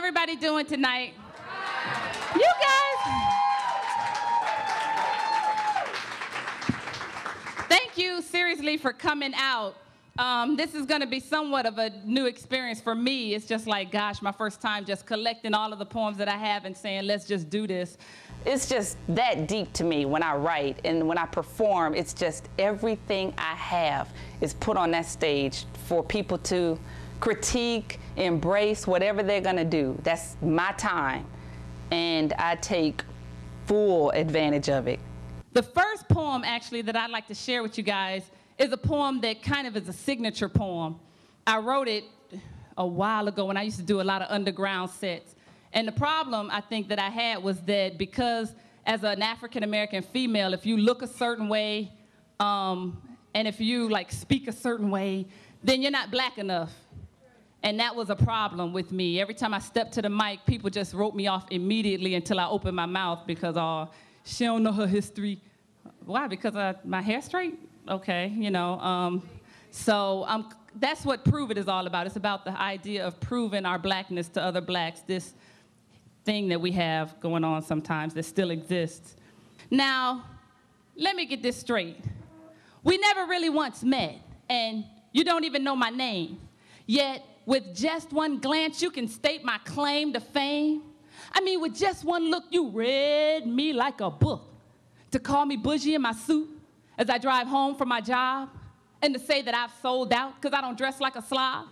everybody doing tonight? You guys. Thank you, seriously, for coming out. This is going to be somewhat of a new experience for me. It's just like, gosh, my first time just collecting all of the poems that I have and saying, let's just do this. It's just that deep to me when I write, and when I perform, it's just everything I have is put on that stage for people to critique, embrace, whatever they're going to do. That's my time, and I take full advantage of it. The first poem, actually, that I'd like to share with you guys is a poem that kind of is a signature poem. I wrote it a while ago when I used to do a lot of underground sets. And the problem, I think, that I had was that because as an African-American female, if you look a certain way, and if you like speak a certain way, then you're not black enough. And that was a problem with me. Every time I stepped to the mic, people just wrote me off immediately until I opened my mouth because, she don't know her history. Why? Because my hair straight? Okay, you know. That's what Prove It is all about. It's about the idea of proving our blackness to other blacks, this thing that we have going on sometimes that still exists. Now, let me get this straight. We never really once met, and you don't even know my name. Yet, with just one glance, you can state my claim to fame. I mean, with just one look, you read me like a book. To call me bougie in my suit as I drive home from my job, and to say that I've sold out because I don't dress like a slob.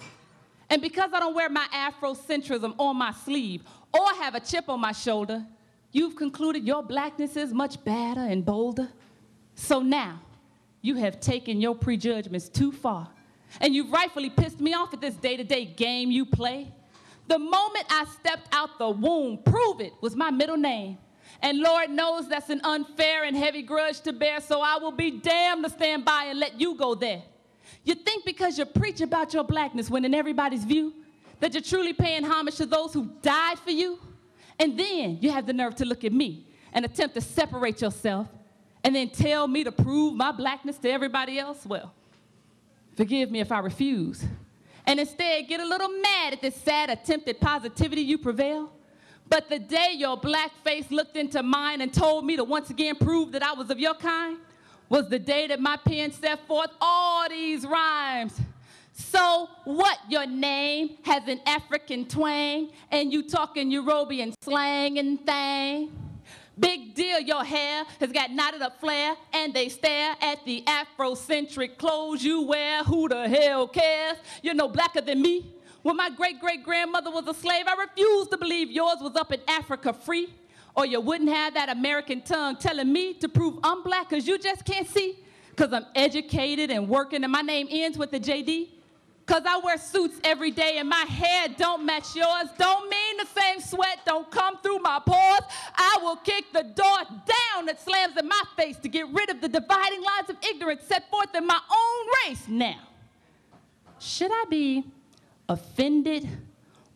And because I don't wear my Afrocentrism on my sleeve or have a chip on my shoulder, you've concluded your blackness is much badder and bolder. So now, you have taken your prejudgments too far, and you've rightfully pissed me off at this day-to-day game you play. The moment I stepped out the womb, Prove It was my middle name. And Lord knows that's an unfair and heavy grudge to bear, so I will be damned to stand by and let you go there. You think because you preach about your blackness when in everybody's view, that you're truly paying homage to those who died for you? And then you have the nerve to look at me and attempt to separate yourself and then tell me to prove my blackness to everybody else? Well, forgive me if I refuse. And instead get a little mad at this sad attempt at positivity you prevail. But the day your black face looked into mine and told me to once again prove that I was of your kind was the day that my pen set forth all these rhymes. So what, your name has an African twang and you talking European slang and thing? Big deal, your hair has got knotted up flair and they stare at the Afrocentric clothes you wear. Who the hell cares? You're no blacker than me. When my great-great-grandmother was a slave, I refused to believe yours was up in Africa free. Or you wouldn't have that American tongue telling me to prove I'm black because you just can't see. Because I'm educated and working and my name ends with a JD. Because I wear suits every day and my hair don't match yours. Don't mean the same sweat don't come through my pores. I will kick the door down that slams in my face to get rid of the dividing lines of ignorance set forth in my own race. Now, should I be offended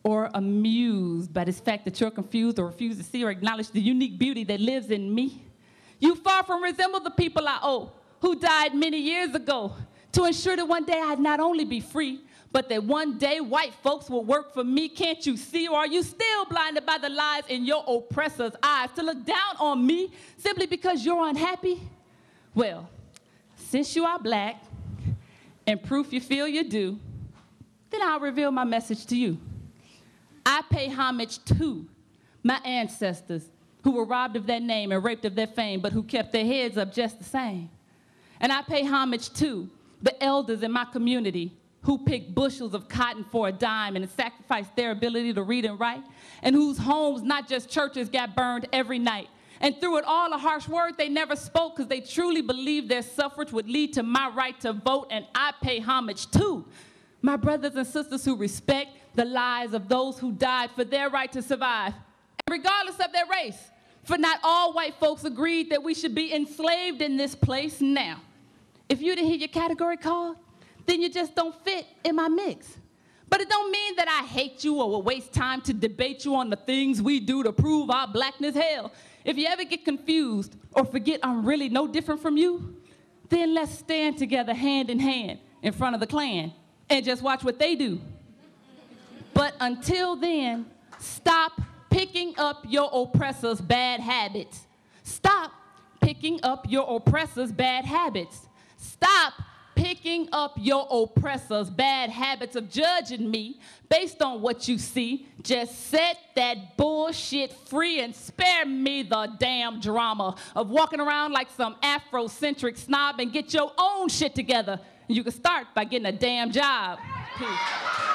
or amused by this fact that you're confused or refuse to see or acknowledge the unique beauty that lives in me? You far from resemble the people I owe, who died many years ago, to ensure that one day I'd not only be free, but that one day white folks will work for me. Can't you see, or are you still blinded by the lies in your oppressor's eyes to look down on me simply because you're unhappy? Well, since you are black, and proof you feel you do, then I'll reveal my message to you. I pay homage to my ancestors who were robbed of their name and raped of their fame, but who kept their heads up just the same. And I pay homage to the elders in my community who picked bushels of cotton for a dime and sacrificed their ability to read and write, and whose homes, not just churches, got burned every night. And through it all, a harsh word they never spoke because they truly believed their suffrage would lead to my right to vote. And I pay homage to my brothers and sisters who respect the lives of those who died for their right to survive, regardless of their race. For not all white folks agreed that we should be enslaved in this place. Now, if you didn't hear your category called, then you just don't fit in my mix. But it don't mean that I hate you or will waste time to debate you on the things we do to prove our blackness. Hell, if you ever get confused or forget I'm really no different from you, then let's stand together hand in hand in front of the Klan and just watch what they do. But until then, Stop picking up your oppressor's bad habits. Stop picking up your oppressor's bad habits. Stop picking up your oppressor's bad habits of judging me based on what you see. Just set that bullshit free and spare me the damn drama of walking around like some Afrocentric snob and get your own shit together. You can start by getting a damn job. Peace.